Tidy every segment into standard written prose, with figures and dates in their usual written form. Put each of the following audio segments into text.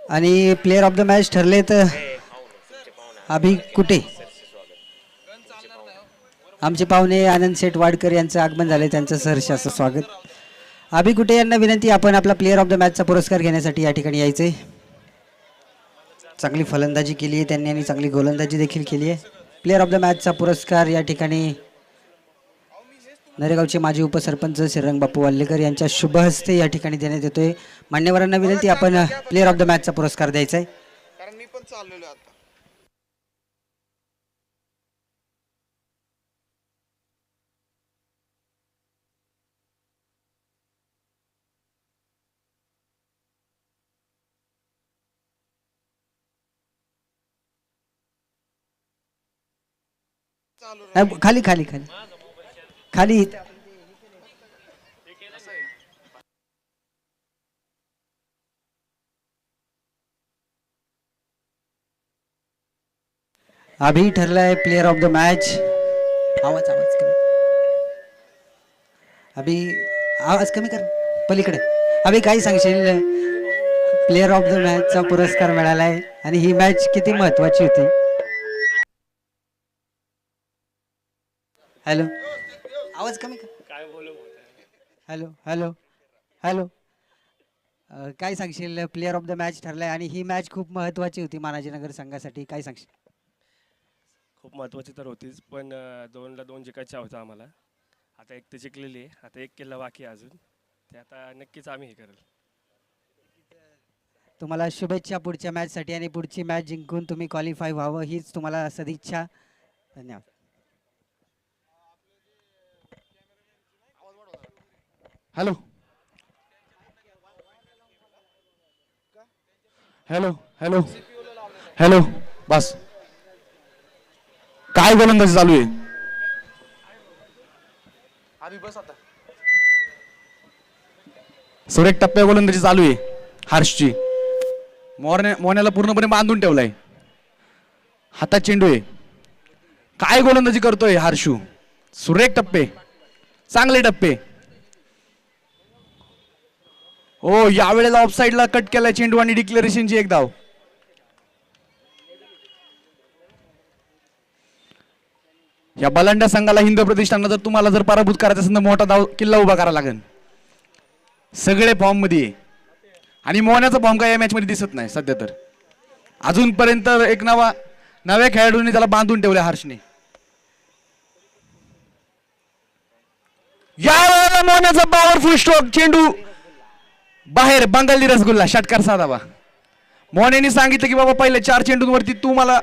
आणि player of the match ठरले तर अभि कुटे. आमचे पाहुणे आनंद शेठ वाडकर यांचं आगमन झाले, त्यांचं सहर्ष असं स्वागत. अभि कुटे यांना विनंती, आपण आपला प्लेयर ऑफ द मॅचचा पुरस्कार घेण्यासाठी या ठिकाणी यायचे. चांगली फलंदाजी केली आहे त्यांनी आणि चांगली गोलंदाजी देखील केली आहे. प्लेयर ऑफ द मॅचचा पुरस्कार या ठिकाणी नरेगावचे माजी उपसरपंच श्रीरंग बापू वाल्लेकर यांच्या शुभ हस्ते या ठिकाणी देण्यात येतोय. मान्यवरांना विनंती, आपण प्लेयर ऑफ द मॅचचा पुरस्कार द्यायचा आहे. कारण मी पण चाललेलो आता. खाली खाली खाली खाली. अभि ठरलाय प्लेयर ऑफ द मॅच. आवाज आवाज कमी. अभि आवाज कमी कर पलीकडे. अभि काय सांगशील, प्लेयर ऑफ द मॅचचा पुरस्कार मिळालाय आणि ही मॅच किती महत्वाची होती. हॅलो, आवाज कमी कर. काय बोलू. Hello hello hello. काय सांगशील, प्लेयर ऑफ द मॅच ठरलाय आणि ही मॅच खूप महत्वाची होती मानाजीनगर संघासाठी, काय सांगशील. खूप महत्त्वाची तर होतीच, पण 2ला 2 जिंकायचं होतं आम्हाला. आता एक तर जिंकलेली आहे, आता एक किल्ला बाकी आहे अजून, ते आता नक्कीच आम्ही हे करेल. तुम्हाला शुभेच्छा पुढच्या मॅचसाठी आणि पुढची मॅच जिंकून तुम्ही क्वालिफाय व्हावं हीच तुम्हाला सदिच्छा. धन्यवाद. Hello hello hello hello. बस, काय गोलंदाजी चालू आहे. अभि बस आता. सुरेख टप्प्या गोलंदाजी चालू आहे हर्षची. मोन्याला पूर्णपणे बांधून ठेवलाय, हातात चेंडू आहे. काय गोलंदाजी करतोय हर्षू. सुरेख टप्पे, चांगले टप्पे. हो, यावेळेला ऑफ साइडला कट केलाय चेंडू आणि डिक्लेरेशनची एक धाव. या बलांड्या संघाला हिंद प्रतिष्ठानला जर तुम्हाला जर पराभूत करायचं असेल तर मोठा धाव किल्ला उभा करावा लागेल. सगळे फॉर्म मध्ये आहे आणि मोहनाचा फॉर्म काय या मॅच मध्ये दिसत नाही सध्या तर. अजूनपर्यंत एक नव्या खेळाडूंनी त्याला बांधून ठेवले हर्षने. यावेळेला मोहनाचा पॉवरफुल स्ट्रोक, चेंडू बाहेर. बंगाली रसगुल्ला, षटकार साधावा. मोहनेने सांगितलं की बाबा पहिले 4 चेंडूंवरती तू मला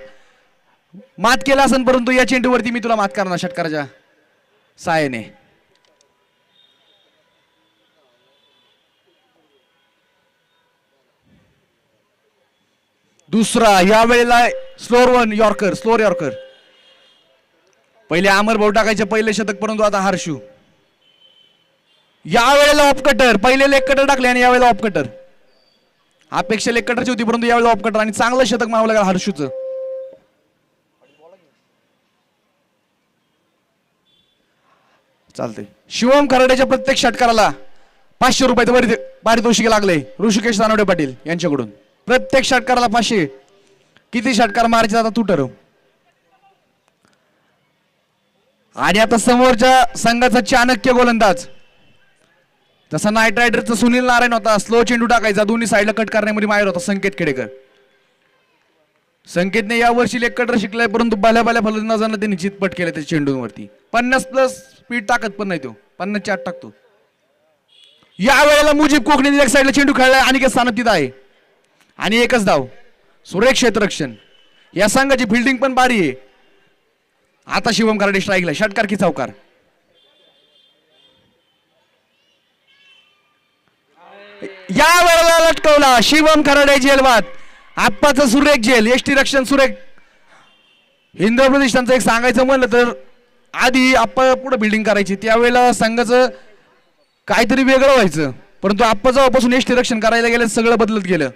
मात केला असेल, परंतु या चेंडूवरती मी तुला मात करणार षटकाराच्या साहाय्याने. दुसरा यावेळेला स्लोअर यॉर्कर. पहिले अमर भाऊ टाकायचे पहिले शतक, परंतु आता हर्षू. यावेळेला ऑफ कटर, पहिले लेग कटर टाकले आणि यावेळेला ऑफ कटर. अपेक्षा लेग कटरची होती, परंतु यावेळेला ऑफ कटर आणि चांगलं शतक मारावं लागलं हर्षूचं. चालतंय. शिवम खराड्याच्या प्रत्येक षटकाराला 500 रुपयाचं पारितोषिक लागले ऋषिकेश दानवडे पाटील यांच्याकडून. प्रत्येक षटकाराला 500. किती षटकार मारायचे आता तू ठरव. आणि आता समोरच्या संघाचा चाणक्य गोलंदाज, तसा नाईट रायडरचा सुनील नारायण होता. स्लो चेंडू टाकायचा, दोन्ही साईडला कट करण्यामध्ये माहेर होता संकेत खेडेकर. संकेतने यावर्षी लेग कटर शिकलाय, परंतु भल्या फलंदाजांना त्यांनी चितपट केलं त्या चेंडूंवरती. 50+ स्पीड टाकत पण नाही तो, 50च्या आत टाकतो. यावेळेला मुजीब कोकणी एक साईडला चेंडू खेळलाय आणि स्थानात तिथं आहे आणि एकच धाव. सुरेख क्षेत्ररक्षण. या संघाची फिल्डिंग पण भारी आहे. आता शिवम खराडे स्ट्राईकला, षटकार की चौकार. या वेळेला लटकवला शिवम खराडे जेलवाद. आप्पाचं सुरेख जेल, एसटी रक्षण सुरेख. हिंद प्रतिष्ठानचं एक सांगायचं म्हणलं तर आधी आप्पा पुढे बिल्डिंग करायची, त्यावेळेला संघाचं काहीतरी वेगळं व्हायचं, परंतु आप्पा जेव्हापासून एसटी रक्षण करायला गेलं सगळं बदलत गेलं.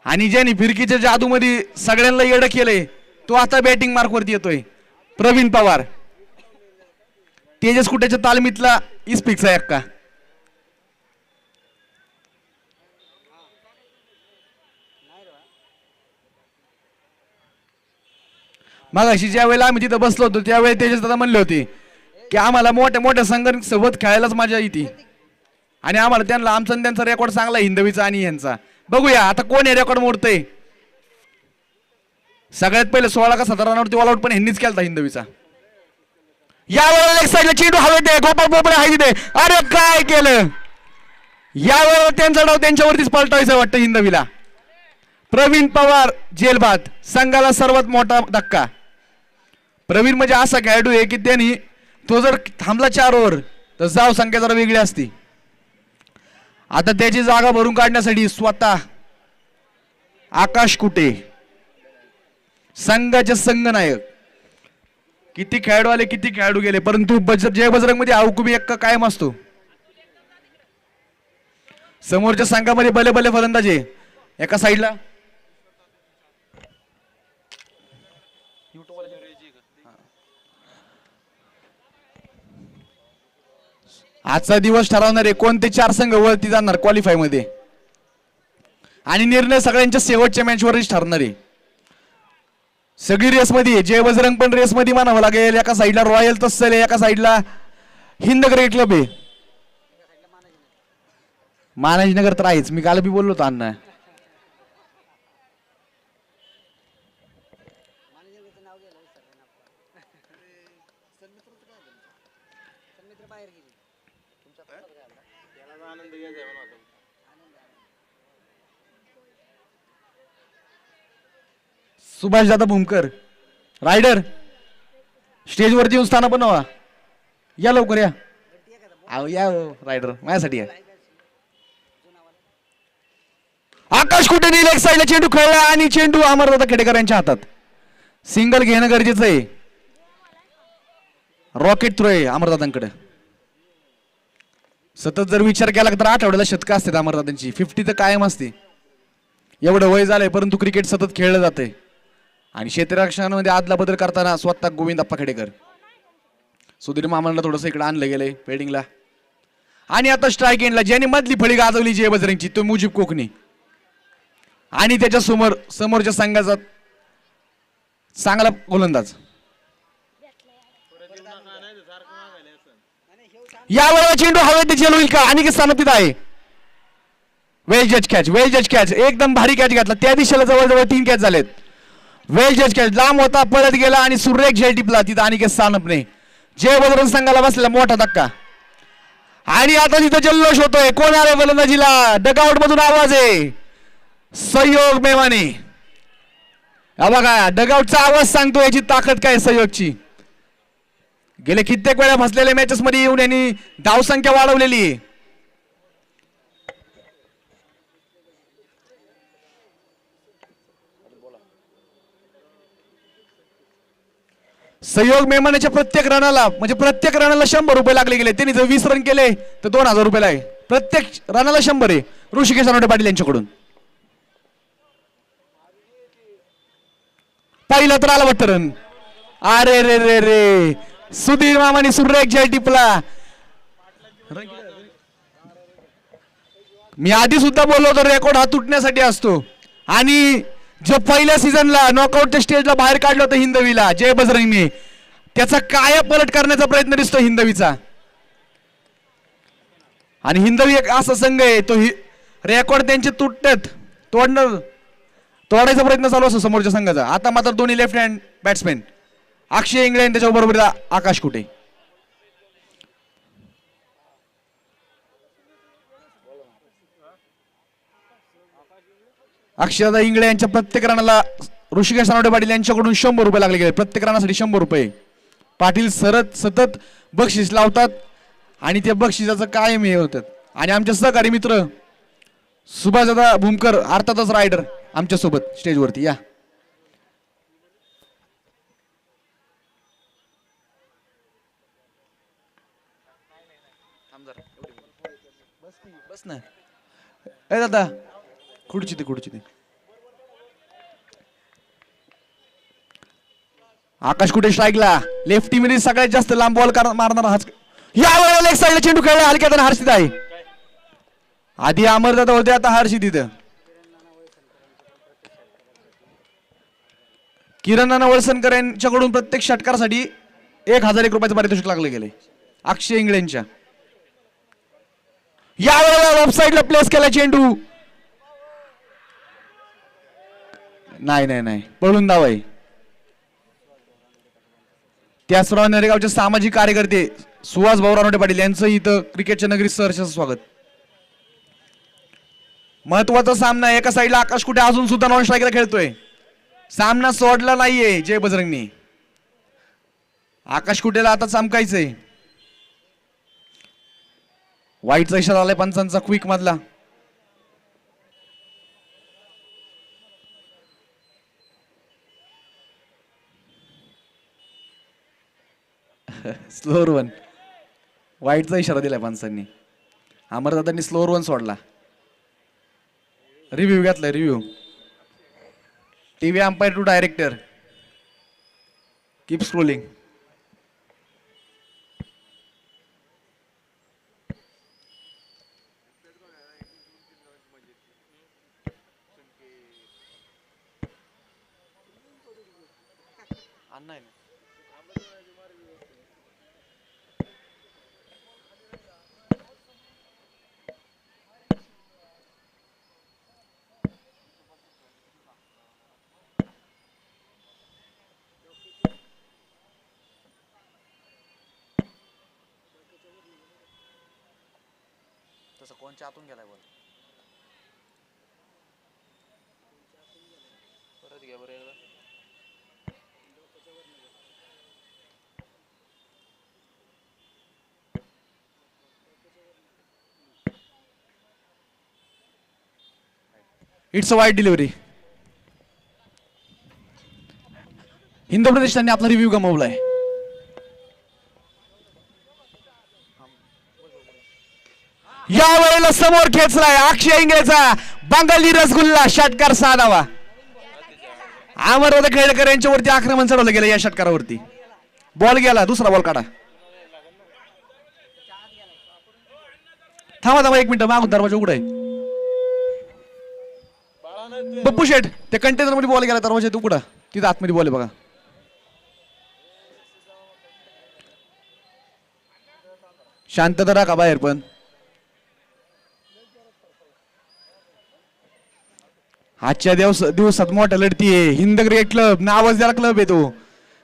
आणि ज्यांनी फिरकीच्या जादूमध्ये सगळ्यांना येडं केलंय तो आता बॅटिंग मार्क वरती येतोय. प्रवीण पवार, तेजस कुट्याच्या तालमीतला इस्पिक्स आहे अक्का. मगाशी ज्या वेळेला आम्ही तिथं बसलो होतो त्यावेळी तेजस दादा म्हणले होते की आम्हाला मोठ्या मोठ्या संघांसोबत खेळायलाच मजा येते आणि आम्हाला त्यांना आमचा आणि त्यांचा रेकॉर्ड चांगला आहे हिंदवीचा आणि यांचा. बघूया आता कोण हे रेकॉर्ड मोडतंय. सगळ्यात पहिले 16 का 17 रनावरती ऑल आउट पण ह्यांनीच केलता हिंदवीचा. यावेळेला एक साईडला चेंडू हवेत आहे, गोपाळ पोपळे आहे तिथे. अरे काय केलं यावेळेला त्यांचा डाव त्यांच्यावरतीच पलटायचं वाटतं हिंदवीला. प्रवीण पवार जेलबाद संघाला सर्वात मोठा धक्का. प्रवीण म्हणजे असा खेळाडू आहे की त्यांनी तो जर थांबला 4 ओव्हर तर जाव संख्या जरा वेगळी असती. आता त्याची जागा भरून काढण्यासाठी स्वतः आकाश कुटे संघाचे संघनायक. किती खेळाडू आले किती खेळाडू गेले परंतु जय बजरंग मध्ये अवकुमी एक कायम असतो. समोरच्या संघामध्ये भले भले फलंदाजे एका साईडला आजचा दिवस ठरवणारे कोणते 4 संघ वरती जाणार क्वालिफाय मध्ये आणि निर्णय सगळ्यांच्या शेवटच्या मॅच वरच ठरणार आहे. सगळी रेस मध्ये जय बजरंग पण रेस मध्ये म्हणावं लागेल. एका साईडला रॉयल तस्सल आहे, एका साईडला हिंद क्रिकेट क्लब आहे. मानाजीनगर तर आहेच, मी काल बी बोललो होतो अण्णा. सुभाष दादा भूमकर रायडर स्टेजवरती येऊन स्थान बनवा. या लवकर या. अहो या रायडर माझ्यासाठी या. आकाश कुठे नेल एक साईडला चेंडू खेळला आणि चेंडू अमरदादा खेडेकर यांच्या हातात. सिंगल घेणं गरजेचं आहे. रॉकेट थ्रो आहे अमरदादांकडे. सतत जर विचार केला तर आठवड्याला शतक असतात अमरदादांची. 50 तर कायम असते. एवढं वय झालंय परंतु क्रिकेट सतत खेळलं जाते. आणि क्षेत्ररक्षणामध्ये आदला बदल करताना स्वतः गोविंद अप्पा खेडेकर. सुधीर मामांना थोडस इकडे आणलं गेलंय पेडिंगला. आणि आता स्ट्राईक एंडला ज्याने मधली फळी गाजवली जय बजरंगची तो मुजीब कोकणी. आणि त्याच्या समोरच्या संघाचा चांगला गोलंदाज. यावेळेला चेंडू हवेत झेल होईल का आणि स्थानपित आहे. वेल जज कॅच एकदम भारी कॅच घातला. त्या दिशेला जवळजवळ 3 कॅच झालेत. वेल जज कॅच लांब होता पळत गेला आणि सुरेख झेल टिपला तिथं अनिकेत सानपने. जय बजरंग संघाला बसलेला मोठा धक्का. आणि आता तिथं जल्लोष होतोय. कोण आले फलंदाजीला. डगआउट मधून आवाज आहे सहयोग मेवानी. बघा डगआउटचा आवाज सांगतो याची ताकद काय सहयोगची. गेले कित्येक वेळा फसलेल्या मॅचेस मध्ये येऊन यांनी धावसंख्या वाढवलेली आहे. सहयोग मेहमानाच्या प्रत्येक रनाला म्हणजे प्रत्येक रनाला 100 रुपये लागले गेले. त्यांनी जर 20 रन केले तर 2000 रुपये आहे. प्रत्येक रनाला 100 आहे. ऋषिकेश अनोटे पाटील यांच्याकडून. पहिला तर आला वाटतं रन. अरे रे रे रे सुधीर मामानी सुरेख जय टिपला. मी आधी सुद्धा बोललो होतो रेकॉर्ड हा तुटण्यासाठी असतो. आणि जो पहिल्या सीझनला नॉकआउटच्या स्टेजला बाहेर काढलं होतं हिंदवीला जय बजरंगने त्याचा काया पलट करण्याचा प्रयत्न दिसतो हिंदवीचा. आणि हिंदवी एक असा संघ आहे तो रेकॉर्ड त्यांचे तुटतात तोडायचा प्रयत्न चालू असतो समोरच्या संघाचा. आता मात्र दोन्ही लेफ्ट हँड बॅट्समॅन अक्षय इंगळे आणि त्याच्याबरोबर आकाश कुटे. अक्षयदा इंगळे यांच्या प्रत्येक रनाला ऋषिकेश अनोटे पाटील यांच्याकडून 100 रुपये लागले गेले. प्रत्येक रनासाठी 100 रुपये. पाटील सतत बक्षीस लावतात आणि त्या बक्षिसाचं कायम हे होतात. आणि आमचे सहकारी मित्र सुभाषदादा भूमकर अर्थातच रायडर आमच्या सोबत स्टेजवरती या. बस ना ए दादा खुर्ची दे. आकाश कुठे स्ट्राईकला लेफ्टी मध्ये सगळ्यात जास्त लांब बॉल मारणार हाच. या वेळेला एक साईडला चेंडू खेळला हलक्यात हर्षित आहे. आधी अमरदादा होते आता हर्षित इथं. किरण वळसनकर यांच्याकडून प्रत्येक षटकारासाठी 1001 रुपयाचं पारितोषिक लागले गेले. अक्षय इंगळेंच्या यावेळेला ऑफ साईडला प्लेस केला चेंडू. नाही नाही नाही, पळून धाव आहे. त्याचप्रमाणे नरेगावचे सामाजिक कार्यकर्ते सुहास भाऊ रानोटे पाटील यांचं इथं क्रिकेटच्या नगरीत सहर्ष स्वागत. महत्वाचा सामना. एका साईडला आकाश कुठे अजून सुद्धा नॉन स्ट्रायकला खेळतोय. सामना सोडला नाहीये जय बजरंगनी. आकाश कुठेला आता चमकायचंय. वाईटचा इशारा आलाय पंचांचा क्विक मधला. Slower one. वाईटचा इशारा दिलाय पंचांनी. अमरदादांनी स्लोअर वन सोडला. रिव्ह्यू घेतलाय review. TV umpire to director. Keep scrolling. अण्णा आहे ना. तसं कोणच्या आतून गेलाय बॉल. परत घ्या बरं एकदा. इट्स अ वाईट डिलिव्हरी. हिंद प्रदेशाने आपला रिव्ह्यू गमावलाय. या वेळेला समोर खेचलाय अक्षय इंगळेचा बंगाली रसगुल्ला. षटकार साधावा. अमरदादा खेळकर यांच्यावरती आक्रमण चढवलं गेलं या षटकारावरती. बॉल गेला. दुसरा बॉल काढा. थांबा थांबा 1 मिनिट. मागून दरवाजा उघडा आहे. बप्पू शेठ त्या कंटेनर मध्ये बॉल गेला. दरवाजा उघडा. तिथं आतमध्ये बॉल आहे बघा. शांतता राखा बाहेर. पण आजच्या दिवसात मोठ्या लढती आहे. हिंद क्रिकेट क्लब नावाजलेला क्लब आहे तो.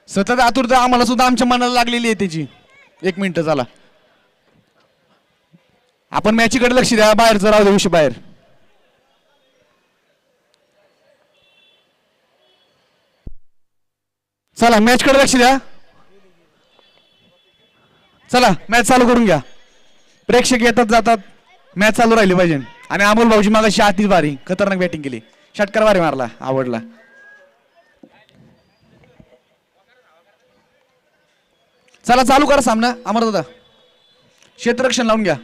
सतत आतुरता आम्हाला सुद्धा आमच्या मनाला लागलेली आहे त्याची. 1 मिनिट झाला. आपण मॅचीकडे लक्ष द्या. बाहेरचं राहू दे विषय बाहेर. चला मॅच कडे लक्ष द्या. चला मॅच चालू करून घ्या. प्रेक्षक येतात जातात. मॅच चालू राहिली पाहिजे. आणि अमोल भाऊजी मागाशी आतीच भारी खतरनाक बॅटिंग केली. षटकार भारी मारला. आवडला. चला चालू करा सामना. अमरदादा क्षेत्ररक्षण लावून घ्या.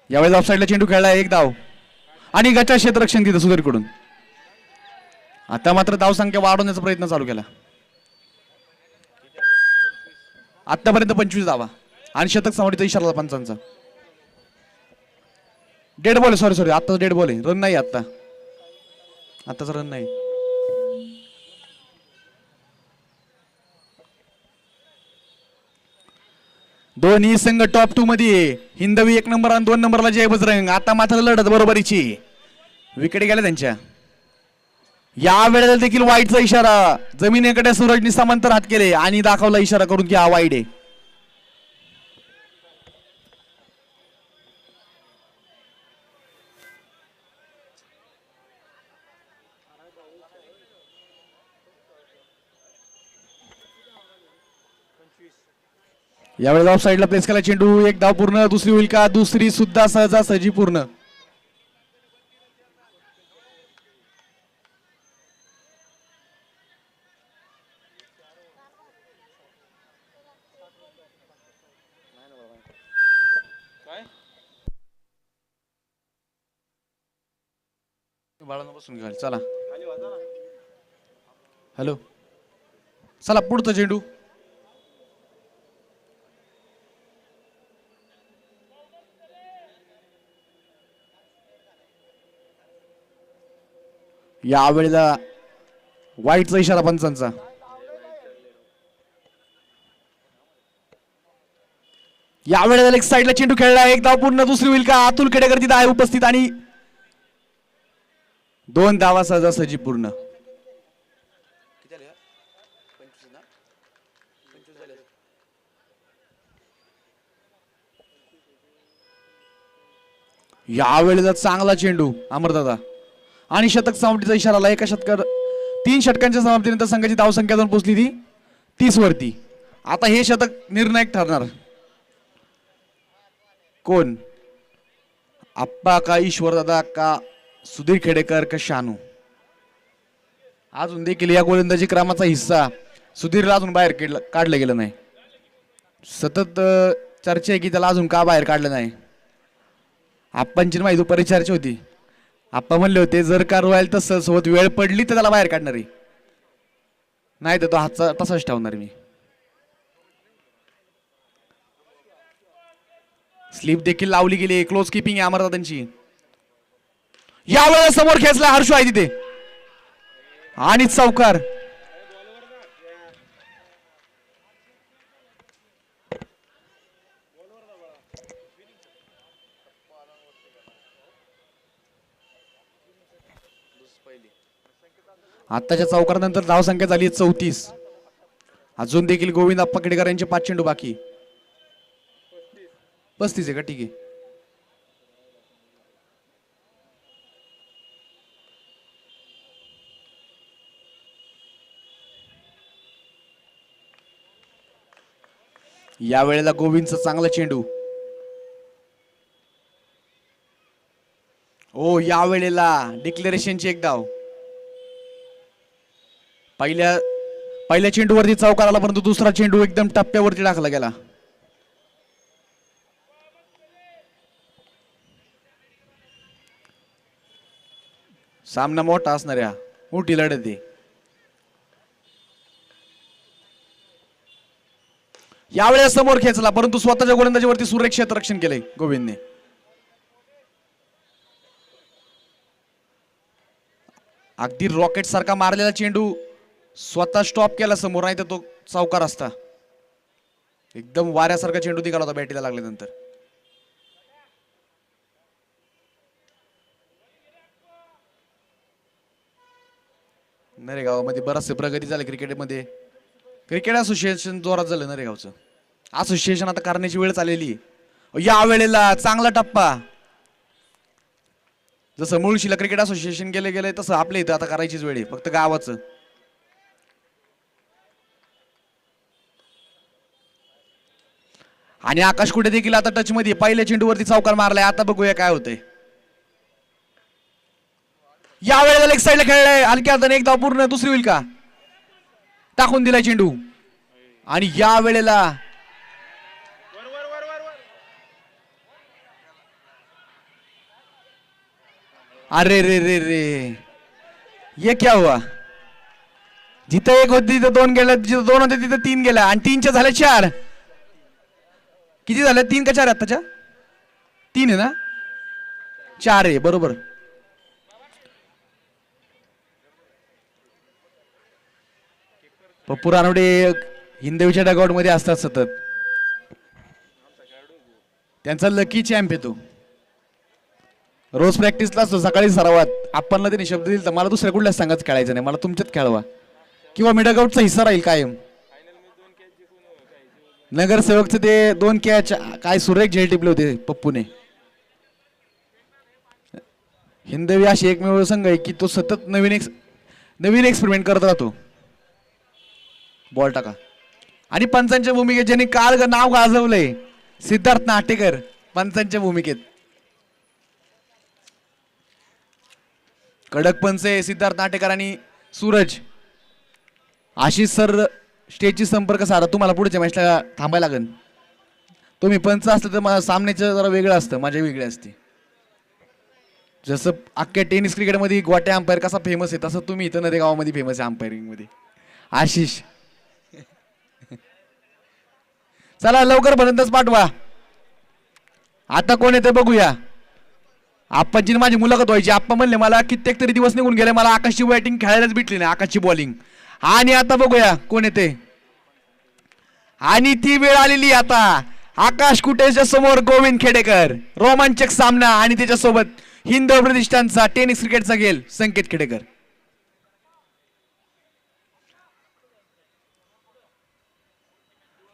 यावेळेस ऑफसाईडला चेंडू खेळला. 1 धाव आणि गचा क्षेत्ररक्षण तिथं सुधीरकडून. आता मात्र धाव संख्या वाढवण्याचा प्रयत्न चालू केला. आतापर्यंत 25 धावा आणि शतक समाडीचा इशारा पंचांचा. डेड बॉल आहे. सॉरी आत्ताच डेड बॉल आहे. रन नाही. आत्ताच रन नाही. दोन्ही संघ टॉप 2 मध्ये. हिंदवी 1 नंबर आणि 2 नंबरला जय बजरंग. आता मात्र लढत बरोबरीची. विकेट गेल्या त्यांच्या. या वेळेला देखील वाईटचा इशारा. जमिनीकडे सूरजनी समांतर हात केले आणि दाखवला इशारा करून की हा वाईट आहे. यावेळेला ऑफ साईडला प्लेस केला चेंडू. 1 धाव पूर्ण. दुसरी होईल का? दुसरी सुद्धा सहजासहजी पूर्ण. बाळांना बसून घ्याल. चला हॅलो. चला पुढचा चेंडू. यावेळेला वाईटचा इशारा पंचांचा. यावेळेला एक साईडला चेंडू खेळला, एक धाव पूर्ण, दुसरी होईल का? अतुल खेडेकर तिथं आहे उपस्थित आणि 2 धावा सहजासहजी पूर्ण. किती आले 25 ना 25 झाले. यावेळेला चांगला चेंडू अमरदादा आणि शतक समाप्तीचा इशारा आला. एका षटकार 3 षटकांच्या समाप्तीनंतर संघाची धावसंख्या जाऊन पोहोचली ती 30 वरती. आता हे शतक निर्णायक ठरणार. कोण? आप्पा का ईश्वरदादा का सुधीर खेडेकर का शानू? अजून देखील या गोलंदाजी क्रमाचा हिस्सा सुधीरला अजून बाहेर काढलं गेलं नाही. सतत चर्चा आहे की त्याला अजून का बाहेर काढलं नाही. आप्पांची माहिती दुपारी चर्चा होती. आप्पा म्हणले होते जर का रॉयल तसं सोबत वेळ पडली तर त्याला बाहेर काढणार आहे, नाही तर तो हातचा तसाच ठेवणार मी. स्लीप देखील लावली गेली. क्लोज किपिंग आहे अमरदादांची. यावेळेला समोर खेचला हर्षू आहे तिथे आणि चौकार. आताच्या चौकारानंतर धावसंख्या झाली 34. अजून देखील गोविंद आप्पा खेडेकर यांचे 5 चेंडू बाकी. 35 आहे का? ठीक आहे. या वेळेला गोविंदचा चांगला चेंडू. ओ या वेळेला डिक्लेरेशनची एक धाव. पहिल्या चेंडूवरती चौकार आला, परंतु दुसरा चेंडू एकदम टप्प्यावरती टाकला गेला. सामना मोठा असणाऱ्या मोठी लढत आहे. यावेळेला समोर खेचला, परंतु स्वतःच्या गोलंदाजीवरती सुरेख क्षेत्ररक्षण केलंय गोविंदने. अगदी रॉकेट सारखा मारलेला चेंडू स्वतः स्टॉप केला समोर, नाही तर तो चौकार असता. एकदम वाऱ्यासारखा चेंडू निघाला होता बॅटीला लागल्यानंतर. नरेगावमध्ये बराचसे प्रगती झाली क्रिकेटमध्ये. क्रिकेट असोसिएशन जोरात झालं नरेगावचं. असोसिएशन आता करण्याची वेळ चाललेली. या वेळेला चांगला टप्पा. जसं मुळशीला क्रिकेट असोसिएशन गेले तसं आपल्या इथं आता करायचीच वेळ आहे, फक्त गावाचं. आणि आकाश कुठे देखील आता टच मध्ये पहिल्या चेंडूवरती चौकार मारलाय. आता बघूया काय होतंय. या वेळेला लेग साईडला खेळलाय हलक्या हाताने, एक धाव पूर्ण, दुसरी होईल का? टाकून दिलाय चेंडू. आणि या वेळेला अरे रे रे रे, ये क्या हुआ? जिथं एक होती तिथं 2 गेल्या, जिथं 2 होते तिथं 3 गेल्या, आणि 3च्या झाल्या 4. किती झाल्या? 3 का 4 आताच्या? 3 आहे ना? 4 आहे बरोबर. पप्पू रानवडे हिंदवीच्या डगआउट मध्ये असतात सतत. त्यांचा लकी चॅम्प आहे तो. रोज प्रॅक्टिसला असतो, सकाळी सरावात. आपण त्यांनी शब्द दिला मला दुसऱ्या कुठल्याच संघात खेळायचं नाही, मला तुमच्यात खेळवा, किंवा मी डगआउटचा हिस्सा राहील कायम. नगरसेवकचे ते 2 कॅच काय सुरेख झेल टिपले होते पप्पूने. हिंदवी अशी एकमेव संघ आहे की तो सतत नवीन एक्सपेरिमेंट करत राहतो. बॉल टाका. आणि पंचांच्या भूमिकेत ज्यांनी काल नाव गाजवलंय सिद्धार्थ नाटेकर पंचांच्या भूमिकेत. कडक पंच आहे सिद्धार्थ नाटेकर आणि सूरज. आशिष सर स्टेजची संपर्क साधा. तुम्हाला पुढच्या मॅचला थांबायला लागेल. तुम्ही पंच असलं तर मला सामन्याचं जरा वेगळं असतं, माझ्या वेगळी असते. जसं अख्ख्या टेनिस क्रिकेटमध्ये गोट्या अंपायर कसा फेमस आहे, तसं तुम्ही इथं नरेगावामध्ये फेमस आहे अंपायरिंग मध्ये. आशिष चला लवकर पर्यंतच पाठवा. आता कोण येते बघूया. आप्पांची माझी मुलाखत व्हायची. आप्पा म्हणले मला कित्येक तरी दिवस निघून गेले, मला आकाशची बॅटिंग खेळायलाच भेटली नाही, आकाशची बॉलिंग. आणि आता बघूया कोण येते. आणि ती वेळ आलेली आता. आकाश कुटेच्या समोर गोविंद खेडेकर. रोमांचक सामना आणि त्याच्यासोबत हिंदवी प्रतिष्ठानचा टेनिस क्रिकेटचा खेळ संकेत खेडेकर.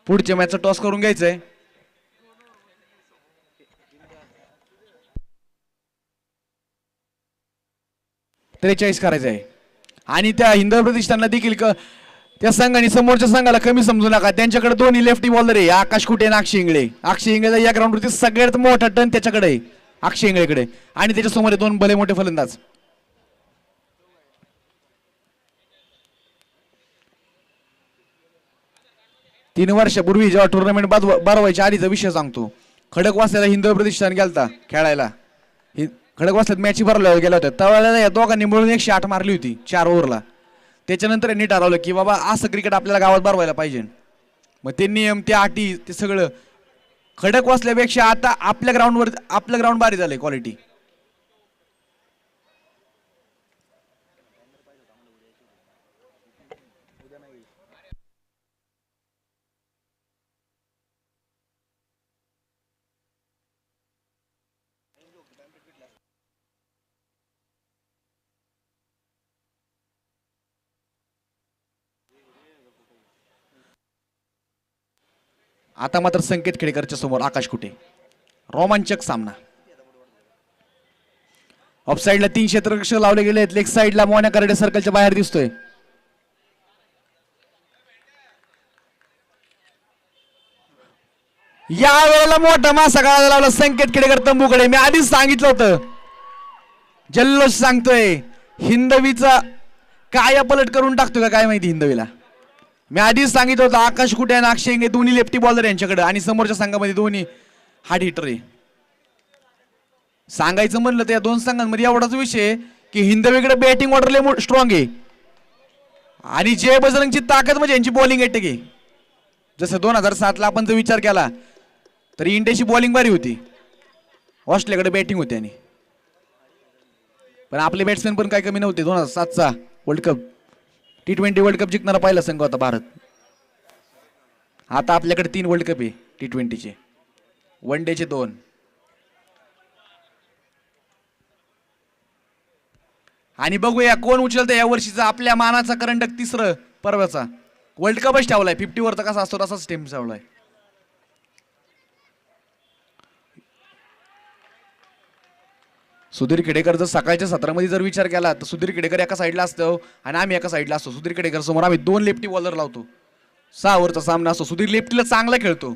पुढच्या मॅचचा टॉस करून घ्यायचंय. त्रेचाळीस करायचं आहे. आणि त्या हिंदवी प्रतिष्ठानला देखील त्या संघाने समोरच्या संघाला कमी समजू नका. त्यांच्याकडे दोन्ही लेफ्टी बॉलर आहे, आकाश कुटे आणि अक्षय इंगळे. अक्षय इंगळेचा या ग्राउंडवरती सगळ्यात मोठा टर्न त्याच्याकडे आहे, अक्षय इंगळेकडे. आणि त्याच्यासमोर दोन भले मोठे फलंदाज. तीन वर्षापूर्वी जेव्हा टुर्नामेंट भरवायच्या आधीचा विषय सांगतो. खडकवासल्याला हिंदवी प्रतिष्ठान गेलता खेळायला. खडकवासल्यात मॅच भरल्या गेल्या होत्या. त्यावेळेला या दोघांनी मिळून 108 मारली होती 4 ओव्हरला. त्याच्यानंतर यांनी ठरवलं की बाबा असं क्रिकेट आपल्याला गावात भरवायला पाहिजे. मग ते नियम, ते अटी, ते सगळं खडकवासल्यापेक्षा आता आपल्या ग्राउंड भारी झालंय क्वालिटी. आता मात्र संकेत खेडेकरच्या समोर आकाश कुटे. रोमांचक सामना. ऑफ साईडला 3 क्षेत्ररक्षक लावले गेले आहेत. लेग साईडला मोन्या करडे सर्कलच्या बाहेर दिसतोय. या वेळेला मोठा मासा गाळायला लावला संकेत खेडेकर तंबूकडे. मी आधीच सांगितलं होतं, जल्लोष सांगतोय हिंदवीचा काय पलट करून टाकतो का काय माहिती हिंदवीला. मी आधीच सांगितलं होतं आकाश कुटे आणि अक्षय इंगळे दोन्ही लेफ्टी बॉलर यांच्याकडे आणि समोरच्या संघामध्ये दोन्ही हार्ड हिटर आहे. सांगायचं म्हणलं तर या दोन संघांमध्ये एवढाच विषय की हिंदवीकडे बॅटिंग ऑर्डर लय स्ट्रॉंग आहे आणि जय बजरंगची ताकद म्हणजे यांची बॉलिंग अटॅक आहे. जसं 2007ला आपण जर विचार केला तर इंडियाची बॉलिंग भारी होती, ऑस्ट्रेलियाकडे बॅटिंग होती. आणि पण आपले बॅट्समॅन पण काही कमी नव्हते. 2007चा world cup T20 world cup जिंकणारा पहिला संघ होता भारत. आता आपल्याकडे 3 वर्ल्ड कप आहे T20चे, वन डेचे 2. आणि बघूया कोण उचलतं या वर्षीचा आपल्या मानाचा करंडक. 3रं पर्वाचा वर्ल्ड कपच ठेवलाय. 50 वरचा कसा असतो तसाच टेम ठेवलाय. सुधीर खेडेकर जर सकाळच्या सत्रामध्ये जर विचार केला तर सुधीर खेडेकर एका साईडला असतो आणि आम्ही एका साईडला असतो. सुधीर खेडेकर समोर आम्ही 2 लेफ्टी बॉलर लावतो. 6 ओव्हरचा सामना असतो. सुधीर लेफ्टीला चांगला खेळतो.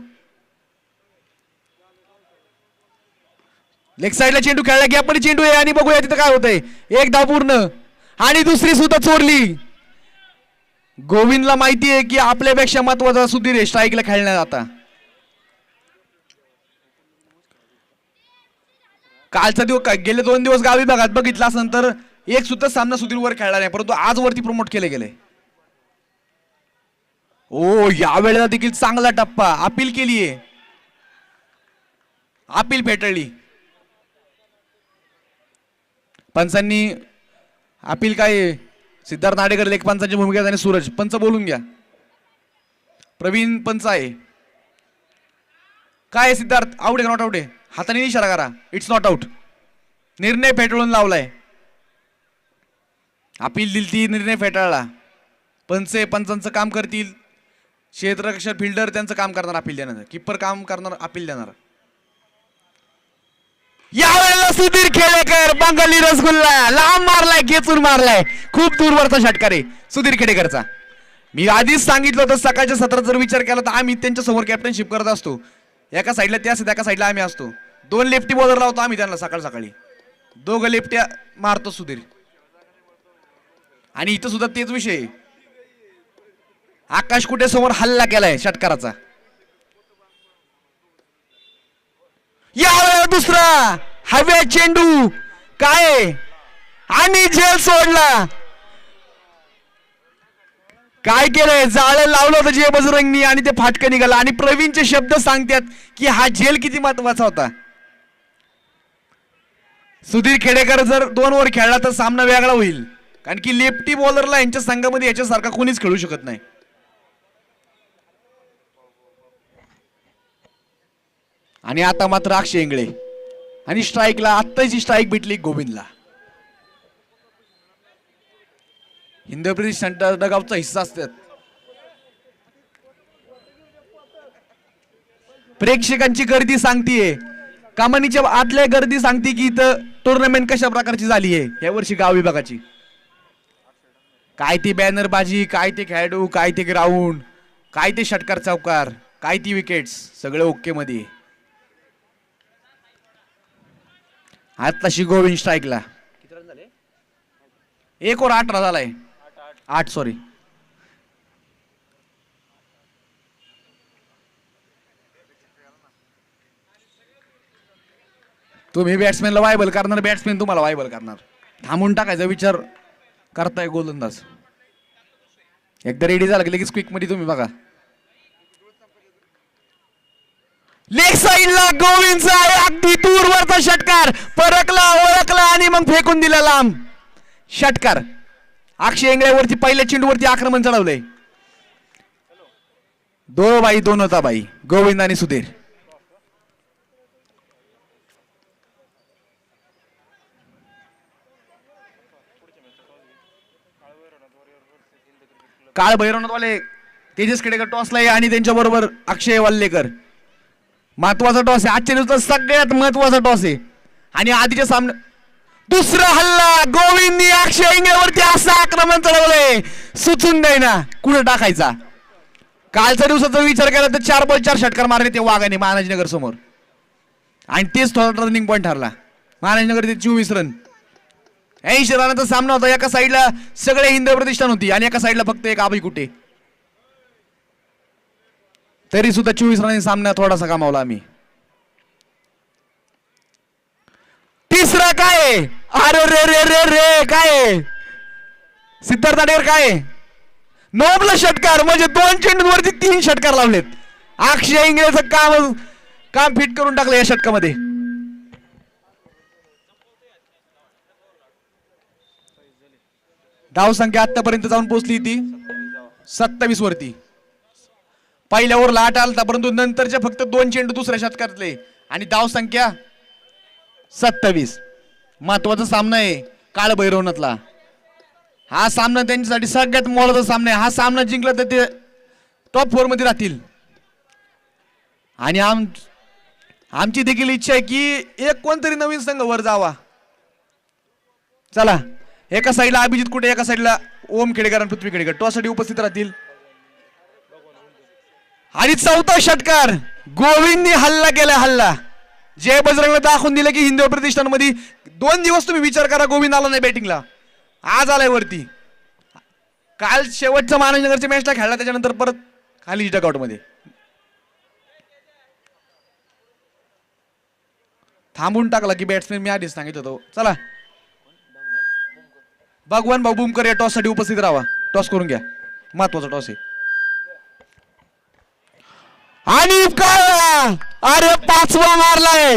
लेग साईडला चेंडू खेळला, गॅपमध्ये चेंडू आहे आणि बघूया तिथं काय होतंय. एक धाव पूर्ण आणि दुसरी सुद्धा चोरली. गोविंदला माहिती आहे की आपल्यापेक्षा महत्वाचा सुधीर आहे स्ट्राईकला खेळण्यात. आता कालचा दिवस गेले 2 दिवस गावी भागात बघितला असेल तर एक सुद्धा सामना सुधीर वर खेळला नाही, परंतु आज वरती प्रमोट केले गेले. ओ या वेळेला देखील चांगला टप्पा. अपील केलीये, अपील फेटाळली पंचांनी. अपील काय सिद्धार्थ नाडेकर लेख पंचांची भूमिका आणि सूरज पंच बोलून घ्या. प्रवीण पंच आहे. काय सिद्धार्थ, आउट आहे नॉट आउट आहे? हाताने इशारा करा. It's not out. निर्णय फेटाळून लावलाय. अपील दिली ती, निर्णय फेटाळला. पंच पंचांचं काम करतील. क्षेत्ररक्षक फिल्डर त्यांचं काम करणार अपील देणार. किपर काम करणार अपील देणार. यावेळेला सुधीर खेडेकर बंगाली रसगुल्ला लांब मारलाय, खेचून मारलाय. खूप दूरवरचा षटकार आहे सुधीर खेडेकरचा. मी आधीच सांगितलं होतं सकाळच्या सत्रात जर विचार केला तर आम्ही त्यांच्या समोर कॅप्टनशिप करत असतो. एका साईडला ते असतात, एका साईडला आम्ही असतो. 2 लेफ्टी बॉलर लावतो आम्ही त्यांना सकाळ सकाळी. 2 लेफ्ट्या मारतो सुधीर. आणि इथं सुद्धा तेच विषय. आकाश कुटे समोर हल्ला केलाय षटकाराचा. यावेळेला दुसरा हव्या चेंडू काय आणि झेल सोडला. काय केलंय, जाळं लावलं होतं जय बजरंगनी आणि ते फाटकं निघालं. आणि प्रवीणचे शब्द सांगतात की हा झेल किती महत्वाचा होता. सुधीर खेडेकर जर 2 ओव्हर खेळला तर सामना वेगळा होईल, कारण की लेफ्टी बॉलरला यांच्या संघामध्ये याच्यासारखा कोणीच खेळू शकत नाही. आणि आता मात्र अक्षय इंगळे आणि स्ट्राईकला आत्ताची स्ट्राईक भेटली गोविंदला. हिंदवी सेंटर डगावचा हिस्सा असतात. प्रेक्षकांची गर्दी सांगतीये, कमानीच्या आतल्या गर्दी सांगते की इथं टुर्नामेंट कशा प्रकारची झाली आहे या वर्षी गाव विभागाची. काय ती बॅनरबाजी, काय ते खेळाडू, काय ते ग्राउंड, काय ते षटकार चौकार, काय ती विकेट्स, सगळे ओके मध्ये. आताशी गोविंद स्ट्राईकला किती रन झाले? 1 ओव्हर 8 झालाय. 8 सॉरी. तुम्ही बॅट्समॅनला वायबल करणार, बॅट्समॅन तुम्हाला वायबल करणार. थांबून टाकायचा विचार करताय गोलंदाज. एकदा रेडी झाला की लगेच क्विक मध्ये तुम्ही बघा. लेग साइडला गोविंदचा आहे, अगदी दूरवरचा षटकार, परकला, ओळखला आणि मग फेकून दिला लांब षटकार. अक्षय इंगळेवरती पहिल्या चेंडूवरती आक्रमण चढवलंय. 2 होता बाई, गोविंद आणि सुधीर. काळ भैरवनाथवाले तेजस खेडेकर टॉसला आहे आणि त्यांच्या बरोबर अक्षय वाल्लेकर. महत्वाचा टॉस आहे, आजच्या दिवसात सगळ्यात महत्वाचा टॉस आहे. आणि आधीच्या सामन्यात दुसरा हल्ला, गोविंदनी अक्षय इंगळेवरती असं आक्रमण चढवलंय, सुचून देईना कुठे टाकायचा. कालच्या दिवसाचा विचार केला तर 4 बॉल 4 षटकार मारले ते वाघाने महाराजनगर समोर, आणि तेच थोडा टर्निंग पॉईंट ठरला. महाराजनगर ते 24 रन, 80 रनाचा सामना होता. एका साईडला सगळे हिंद प्रतिष्ठान होती आणि एका साईडला फक्त एक आबाई कुठे. तरी सुद्धा 24 रनांनी सामना थोडासा कमावला आम्ही. तिसरा काय, अरे रे रे रे रे काय सिद्धार्थ आडेकर, काय नोबल षटकार, म्हणजे 2 चेंडूवरती 3 षटकार लावलेत. अक्षय इंगळेचं काम फिट करून टाकलं या षटकामध्ये. धाव संख्या आतापर्यंत जाऊन पोहोचली ती 27 वरती. पहिल्या ओव्हरला 8 आलता, परंतु नंतरच्या फक्त 2 चेंडू दुसऱ्या षटकातले आणि धाव संख्या 27. महत्वाचा सामना आहे काळ भैरवनाथला. हा सामना त्यांच्यासाठी सगळ्यात मोलाचा सामना आहे. हा सामना जिंकला तर ते टॉप 4 मध्ये राहतील. आणि आमची देखील इच्छा आहे की एक कोणतरी नवीन संघ वर जावा. चला, एका साईडला अभिजित कुठे, एका साईडला ओम खेडेकर आणि पृथ्वी खेडेकर टॉससाठी उपस्थित राहतील. आणि 4था षटकार, गोविंदनी हल्ला केला, हल्ला. जय बजरंगला दाखवून दिलं की हिंदवी प्रतिष्ठानमध्ये 2 दिवस तुम्ही विचार करा, गोविंद आला नाही बॅटिंगला, आज आलाय वरती. काल शेवटचा महाराजनगरच्या मॅचला खेळला, त्याच्यानंतर परत खाली डगआउट मध्ये. थांबून टाकला की बॅट्समॅन मी आधीच सांगित होतो. चला, भगवान भाऊ बुमकर या टॉस साठी उपस्थित राहा. टॉस करून घ्या, महत्वाचा टॉस आहे. आणि काय, अरे 5वा मारलाय,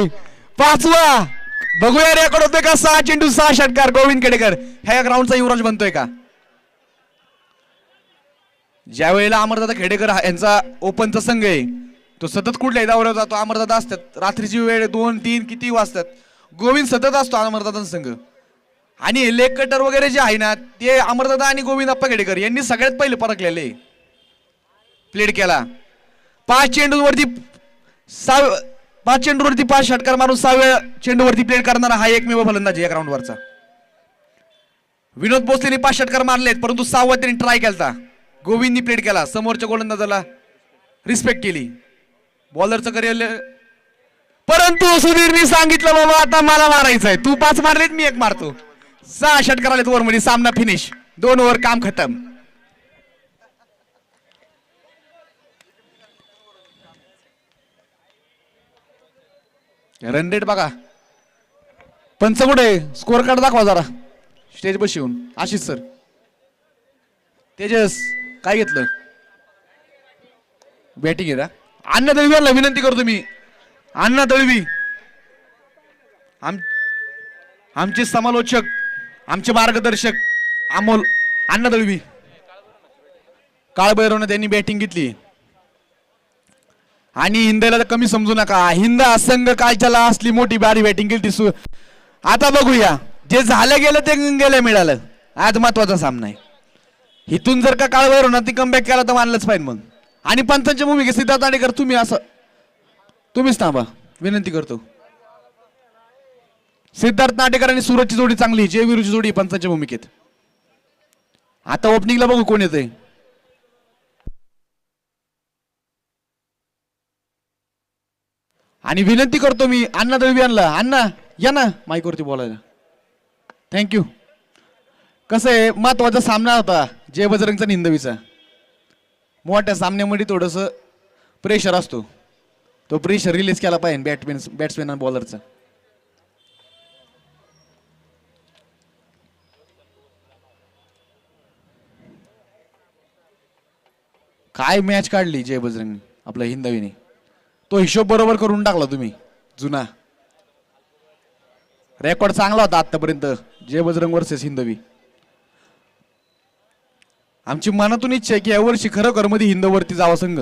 5वा. बघूया रेकॉर्ड होतोय का. 6 चेंडू 6 षटकार गोविंद खेडेकर ह्या ग्राउंडचा युवराज बनतोय का. ज्या वेळेला अमरदादा खेडेकर यांचा ओपनचा संघ आहे, तो सतत कुठल्याही दौऱ्यावर जातो. अमरदादा असतात, रात्रीची वेळ 2-3 किती वाजतात, गोविंद सतत असतो अमरदादांचा संघ. आणि लेग कटर वगैरे जे आहे ना, ते अमरदादा आणि गोविंद अप्पा खेडेकर यांनी सगळ्यात पहिले परखलेले, प्लेड केला. 5 चेंडूवरती 5 षटकार मारून 6व्या चेंडूवरती प्लेड करणारा हा एकमेव फलंदाज या ग्राउंडवरचा. विनोद भोसलेने 5 षटकार मारलेत, परंतु 6वा त्यांनी ट्राय केला. गोविंदनी प्लेड केला, समोरच्या गोलंदाजाला रिस्पेक्ट केली, बॉलरचं करिअर. परंतु सुधीरनी सांगितलं, बाबा आता मला मारायचंय, तू 5 मारलेत, मी 1 मारतो. 6 षटकार आलेत ओव्हर मध्ये, सामना फिनिश, 2 ओव्हर काम खतम. रन रेट बघा, पंच कुठे, स्कोर कार्ड दाखवा जरा स्टेज बस येऊन. आशिष सर, तेजस काय घेतलं, बॅटिंग आहे ना. अण्णा दळवीला विनंती करतो मी, अण्णा दळवी आमचे समालोचक, आमचे मार्गदर्शक अमोल अण्णा दळवी, काळभैरवनं त्यांनी बॅटिंग घेतली आणि हिंदला तर कमी समजू नका. हिंद संघ कालच्याला असली मोठी बारी बॅटिंग केली. आता बघूया, जे झालं गेलं ते गेलं मिळालं. आज महत्वाचा सामना आहे. इथून जर का काळभैरवनं ती कमबॅक केला तर मानलंच पाहिजे मग. आणि पंचांच्या भूमिकेत सिद्धार्थ नाटेकर तुम्हीच थांबा, विनंती करतो. सिद्धार्थ नाटेकर आणि सूरजची जोडी चांगली, जय विरूची जोडी पंचांच्या भूमिकेत. आता ओपनिंगला बघू कोण येतंय. आणि विनंती करतो मी अण्णा दळवी यांना, अण्णा या ना माईकवरती बोलायला. थँक्यू. कसं आहे, महत्वाचा सामना होता जय बजरंगचा आणि हिंदवीचा. मोठ्या सामन्यामध्ये थोडस प्रेशर असतो, तो प्रेशर रिलीज केला पाहिजे बॅट्समॅन आणि बॉलरचा. काय मॅच काढली जय बजरंग आपल्या हिंदवीने. तो हिशोब बरोबर करून टाकला तुम्ही. जुना रेकॉर्ड चांगला होता आतापर्यंत जय बजरंग वर्सेस हिंदवी. आमची मनातून इच्छा आहे की यावर्षी खरोखर मध्ये हिंदवरती जावं संघ.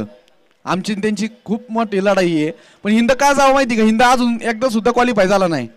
आमची त्यांची खूप मोठी लढाई आहे. पण हिंद का जावं माहिती का, हिंद अजून एकदा सुद्धा क्वालिफाय झाला नाही.